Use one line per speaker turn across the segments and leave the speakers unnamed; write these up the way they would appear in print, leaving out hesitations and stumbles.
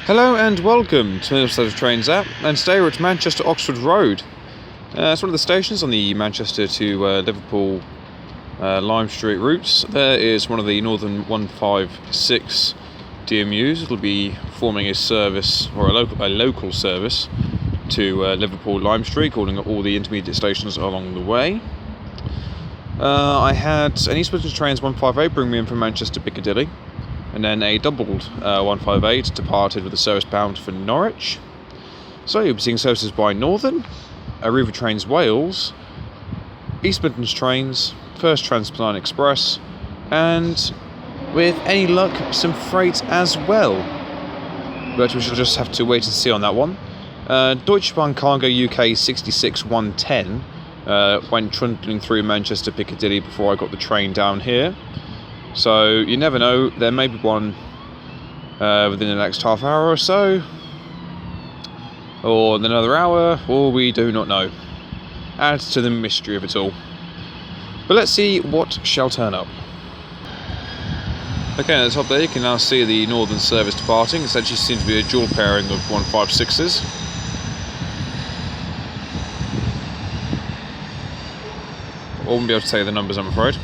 Hello and welcome to the Midlands Trains app, and today we're at Manchester Oxford Road. It's one of the stations on the Manchester to Liverpool Lime Street routes. There is one of the Northern 156 DMUs. It'll be forming a service, or a local service, to Liverpool Lime Street, calling at all the intermediate stations along the way. I had an East Midlands Trains 158 bring me in from Manchester Piccadilly, and then a doubled 158 departed with a service bound for Norwich. So you'll be seeing services by Northern, Arriva Trains Wales, East Midlands Trains, first Transpennine Express, and with any luck some freight as well, but we shall just have to wait and see on that one. Deutsche Bahn Cargo UK 66110 went trundling through Manchester Piccadilly before I got the train down here. So you never know, there may be one within the next half hour or so, or another hour, or we do not know. Adds to the mystery of it all. But let's see what shall turn up. Okay, at the top there you can now see the Northern service departing. It actually seems to be a dual pairing of 156s. I won't be able to tell you the numbers, I'm afraid.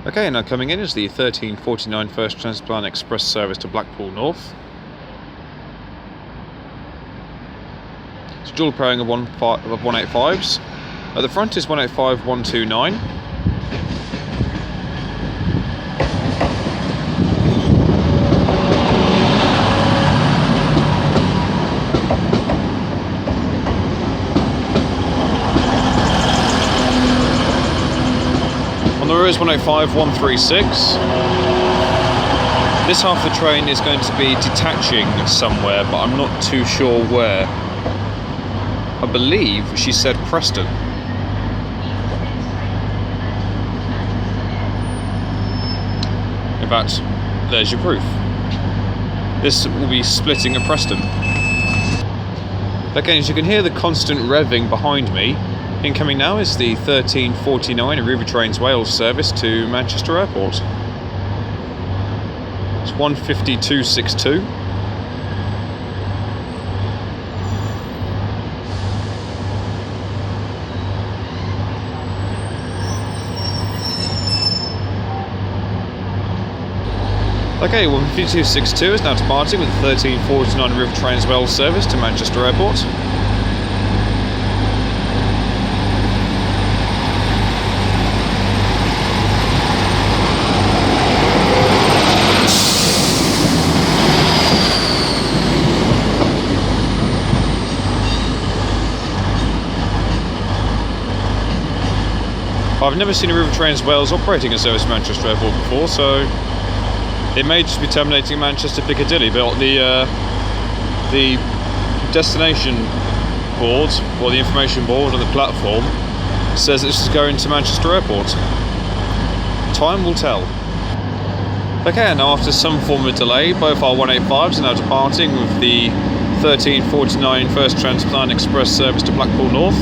Okay, now coming in is the 1349 First Transpennine Express service to Blackpool North. It's a dual pairing of 185s. At the front is 185 129. On the rear is 185 136. This half of the train is going to be detaching somewhere, but I'm not too sure where. I believe she said Preston. In fact, there's your proof. This will be splitting at Preston. Again, as you can hear the constant revving behind me. Incoming now is the 1349 Arriva Trains Wales service to Manchester Airport. It's 152.62. Okay, 152.62 is now departing with the 1349 Arriva Trains Wales service to Manchester Airport. I've never seen Arriva Trains Wales operating a service to Manchester Airport before, so it may just be terminating Manchester Piccadilly, but the destination board, or the information board on the platform, says this is going to Manchester Airport. Time will tell. Okay, now after some form of delay, both our 185s are now departing with the 1349 First Transpennine Express service to Blackpool North.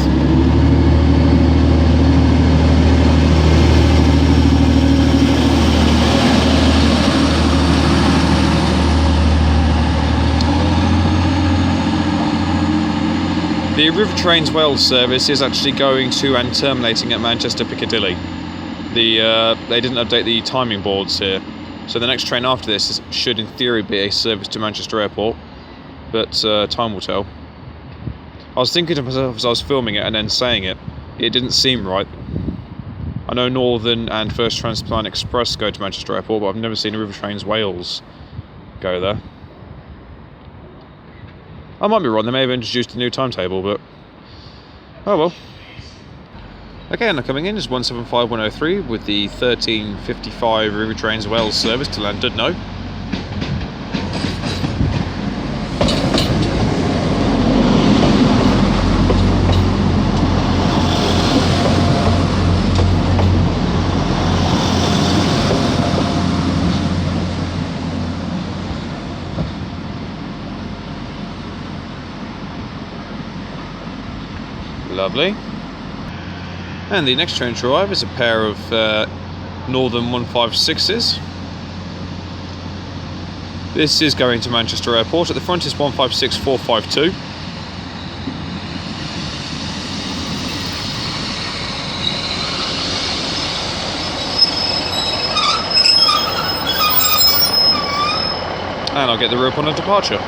The Arriva Trains Wales service is actually going to and terminating at Manchester Piccadilly. They didn't update the timing boards here, so the next train after this should in theory be a service to Manchester Airport, but time will tell. I was thinking to myself as I was filming it and then saying it, it didn't seem right. I know Northern and First Transpennine Express go to Manchester Airport, but I've never seen Arriva Trains Wales go there. I might be wrong, they may have introduced a new timetable, but oh well. Okay, now coming in is 175103 with the 1355 Arriva Trains Wales service to Llandudno. Lovely. And the next train to arrive is a pair of Northern 156s. This is going to Manchester Airport. At the front is 156452. And I'll get the rope on a departure.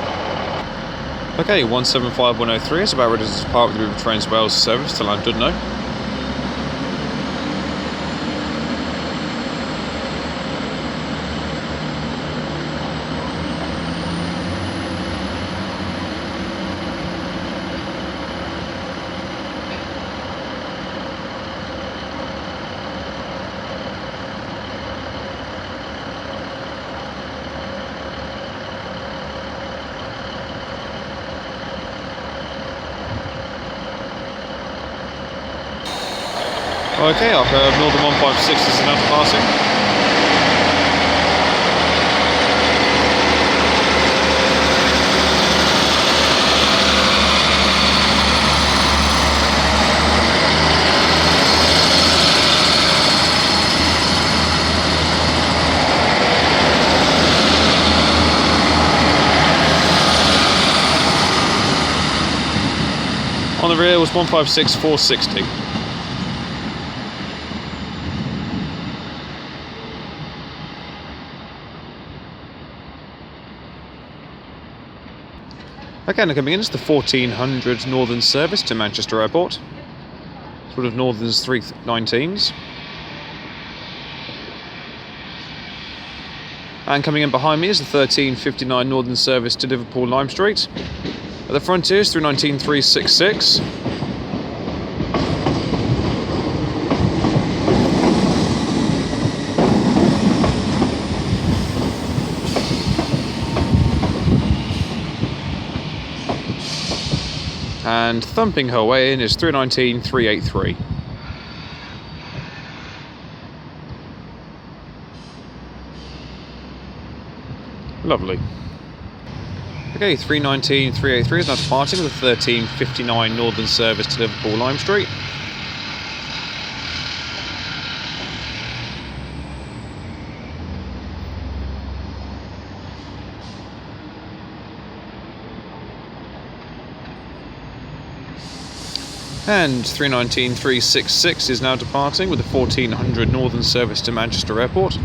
Okay, 175103 is about ready to depart with the Arriva Trains Wales service to Llandudno. Okay, our Northern 156 is now departing. On the rear was 156460. Okay, now coming in is the 1400 Northern service to Manchester Airport. Sort of Northern's 319s. And coming in behind me is the 1359 Northern service to Liverpool Lime Street. At the front is 319366. And thumping her way in is 319383. Lovely. Okay, 319383 is now departing with 1359 Northern service to Liverpool Lime Street. And 319366 is now departing with the 1400 Northern service to Manchester Airport.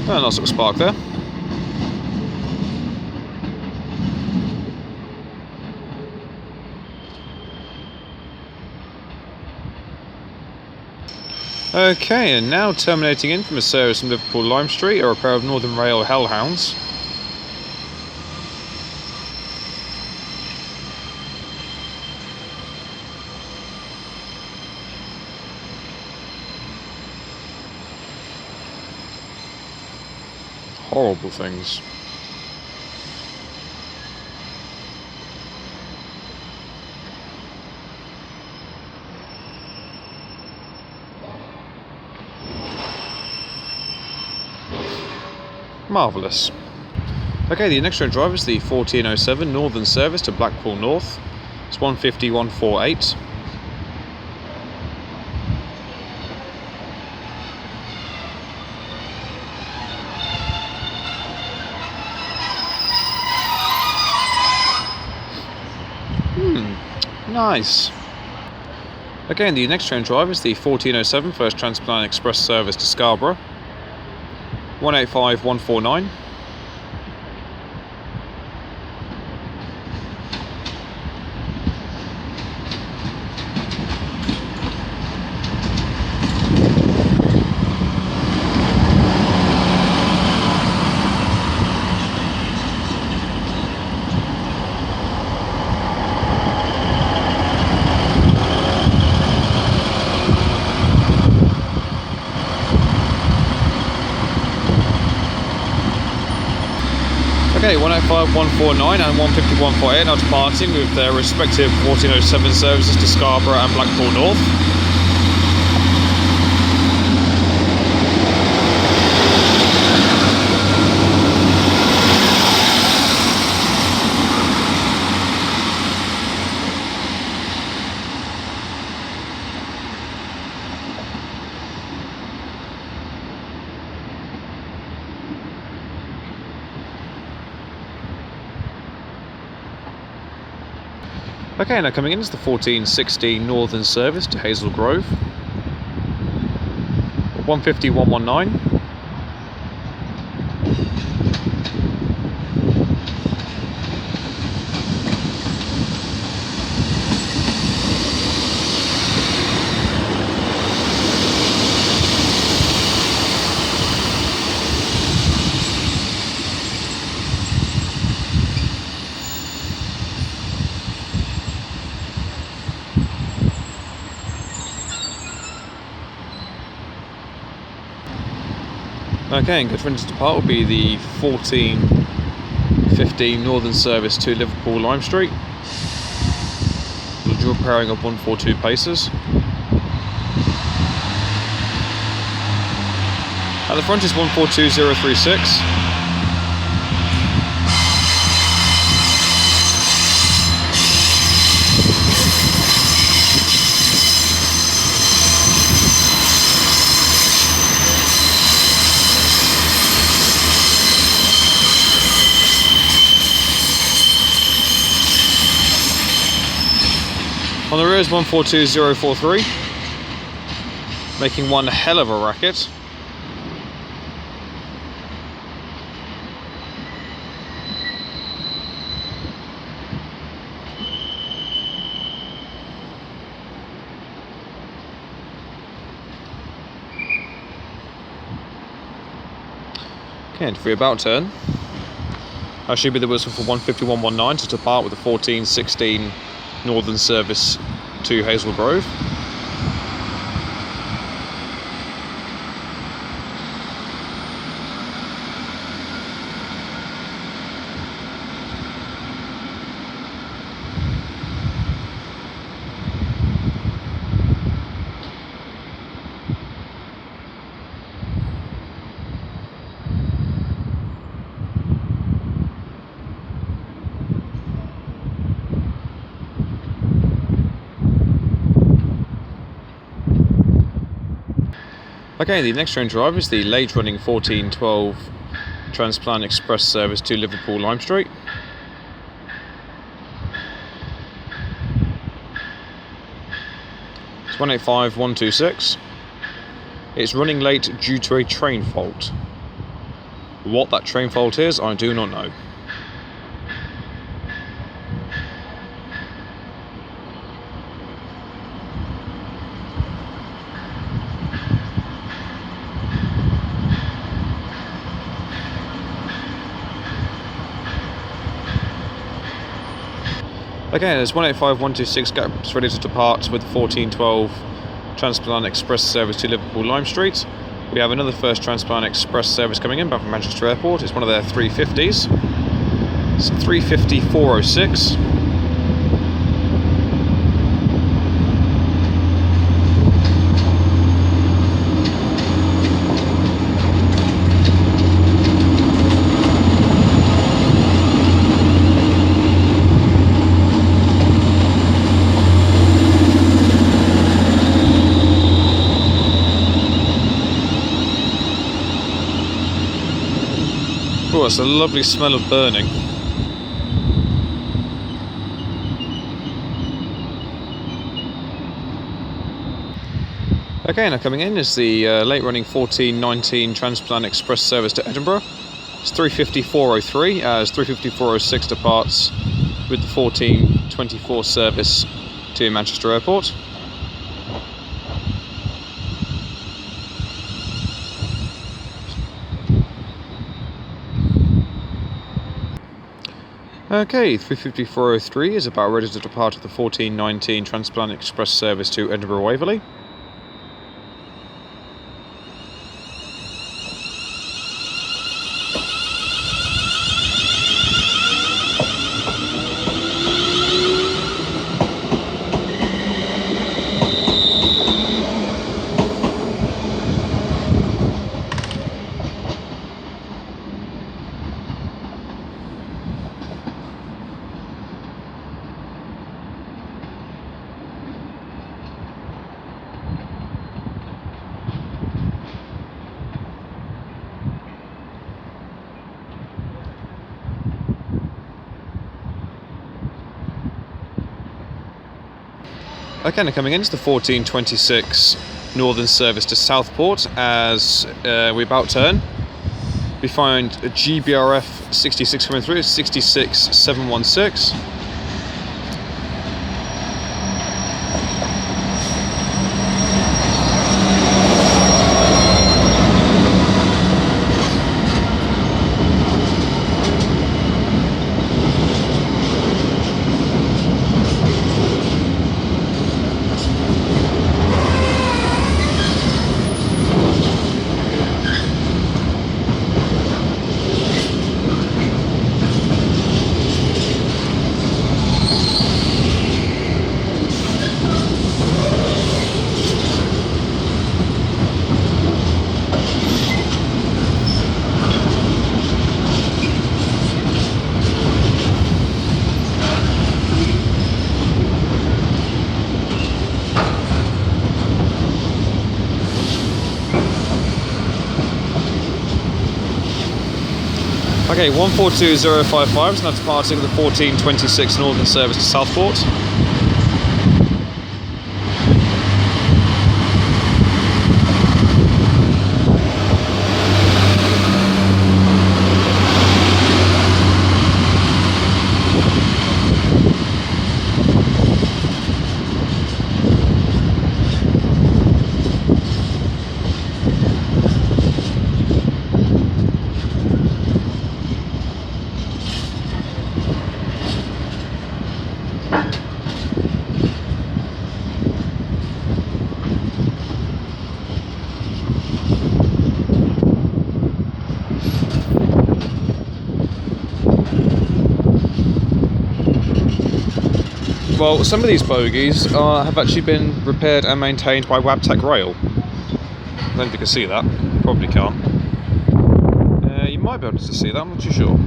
And nice little spark there. Okay, and now terminating in from a service from Liverpool Lime Street are a pair of Northern Rail Hellhounds. Horrible things. Marvellous. Okay, the next train driver is the 1407 Northern service to Blackpool North. It's 150148. Nice. Again, the next train driver is the 1407 First Transpennine Express service to Scarborough. 185149. Okay, 185, 149 and 150, 148 are departing with their respective 1407 services to Scarborough and Blackpool North. Okay, now coming in is the 1416 Northern service to Hazel Grove. 150, 119. Okay, and good friends to depart will be the 1415 Northern service to Liverpool Lime Street. The dual pairing of 142 paces. At the front is 142036. On the rear is 142043, making one hell of a racket. Okay, and for your about turn, that should be the whistle for 150, 119 to depart with the 1416 Northern service to Hazel Grove. Okay, the next train drive is the late running 1412 Transpennine Express service to Liverpool Lime Street. It's 185, 126. It's running late due to a train fault. What that train fault is, I do not know. Okay, there's 185, 126 gaps ready to depart with the 1412 Transpennine Express service to Liverpool Lime Street. We have another first Transpennine Express service coming in back from Manchester Airport. It's one of their 350s. It's 350, 406. Oh, it's a lovely smell of burning. Okay, now coming in is the late running 1419 Transpennine Express service to Edinburgh. It's 350, 403 as 350, 406 departs with the 1424 service to Manchester Airport. Okay, 350-403 is about ready to depart with the 1419 Transpennine Express service to Edinburgh Waverley. Okay, now coming into the 1426 Northern service to Southport, as we about turn, we find a GBRF 66 coming through, 66716. Okay, 142055 is now departing the 1426 Northern service to Southport. Well, some of these bogies have actually been repaired and maintained by Wabtec Rail. I don't think you can see that. You probably can't. You might be able to see that, I'm not too sure.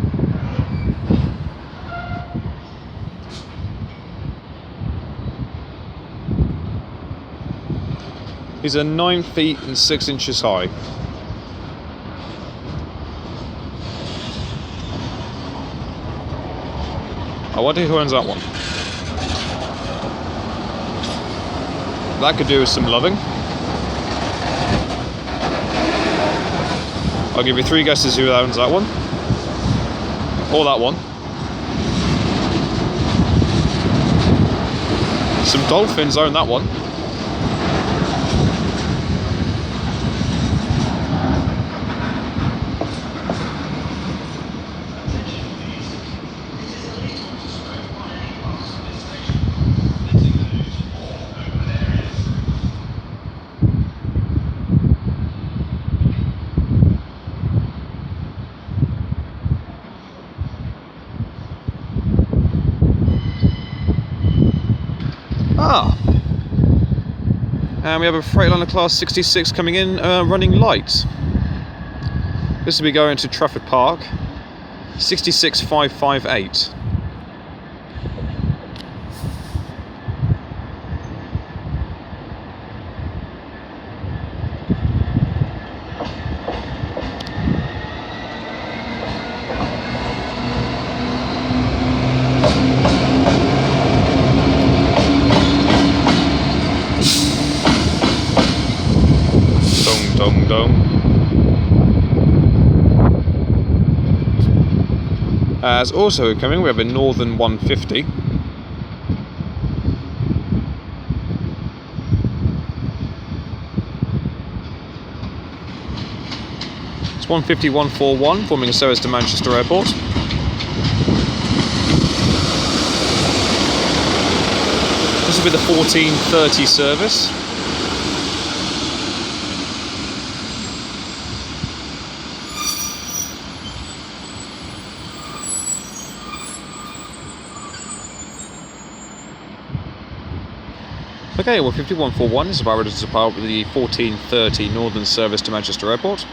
These are 9 feet and 6 inches high. I wonder who owns that one. That could do with some loving. I'll give you 3 guesses who owns that one. Or that one. Some dolphins own that one. And we have a Freightliner Class 66 coming in, running light. This will be going to Trafford Park, 66558. As also coming, we have a Northern 150. It's 150-141, forming a service to Manchester Airport. This will be the 1430 service. Okay, well 5141 is about ready to depart with the 1430 Northern service to Manchester Airport.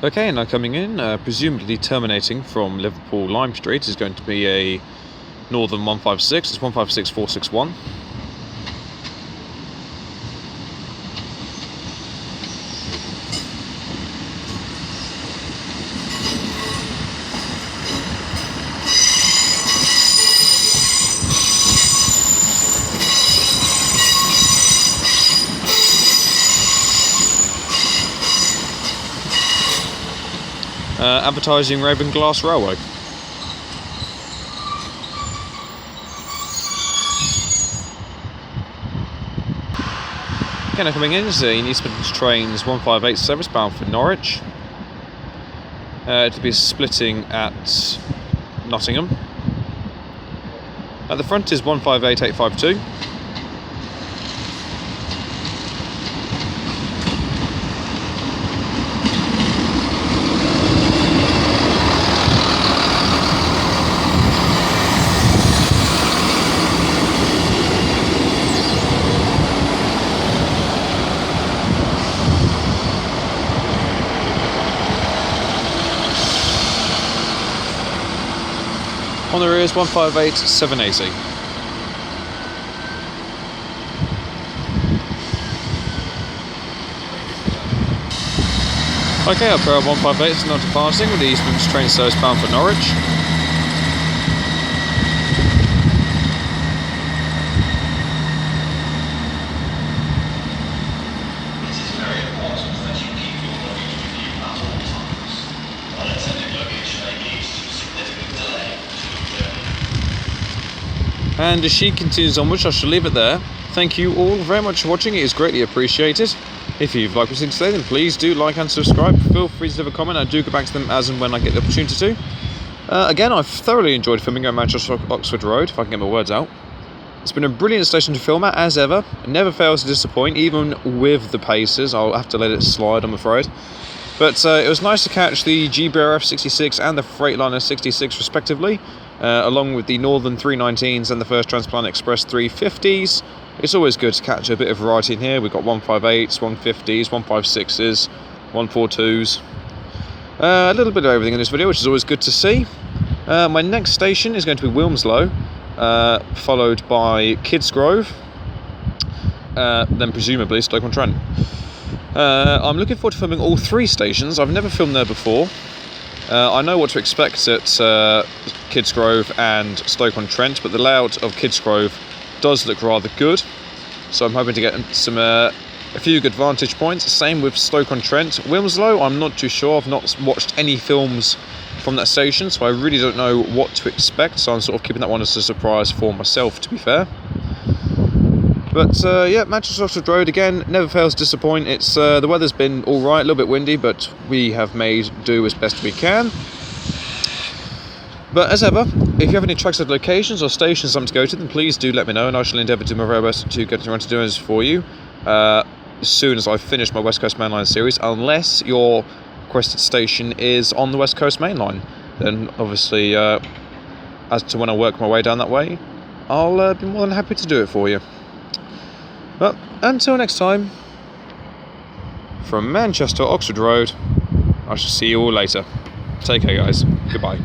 Okay, now coming in, presumably terminating from Liverpool Lime Street is going to be a Northern 156. It's 156461. Advertising Raven Glass Railway. Okay, now coming in is the Midlands Trains 158 service bound for Norwich. To be splitting at Nottingham. At the front is 158852. On the rear is 158780. Okay, up for 158 is now departing with the Midlands Train service bound for Norwich. And as she continues onwards, I shall leave it there. Thank you all very much for watching. It is greatly appreciated. If you've liked what you've seen today, then please do like and subscribe. Feel free to leave a comment. I do go back to them as and when I get the opportunity to. Again, I've thoroughly enjoyed filming at Manchester Oxford Road, if I can get my words out. It's been a brilliant station to film at, as ever. It never fails to disappoint, even with the paces. I'll have to let it slide, I'm afraid. But it was nice to catch the GBRF 66 and the Freightliner 66 respectively, along with the Northern 319s and the first Transpennine Express 350s. It's always good to catch a bit of variety in here. We've got 158s, 150s, 156s, 142s. A little bit of everything in this video, which is always good to see. My next station is going to be Wilmslow, followed by Kidsgrove, then presumably Stoke on Trent. I'm looking forward to filming all three stations. I've never filmed there before. I know what to expect at Kidsgrove and Stoke on Trent, but the layout of Kidsgrove does look rather good, so I'm hoping to get some a few good vantage points. Same with Stoke on Trent. Wilmslow, I'm not too sure. I've not watched any films from that station, so I really don't know what to expect, so I'm sort of keeping that one as a surprise for myself, to be fair. But yeah, Manchester Oxford Road again never fails to disappoint. It's the weather's been all right, a little bit windy, but we have made do as best we can. But as ever, if you have any tracks of locations or stations something to go to, then please do let me know, and I shall endeavour to do my very best to get around to doing this for you as soon as I finish my West Coast Main Line series, unless your requested station is on the West Coast Main Line. Then obviously, as to when I work my way down that way, I'll be more than happy to do it for you. But until next time, from Manchester Oxford Road, I shall see you all later. Take care, guys. Goodbye.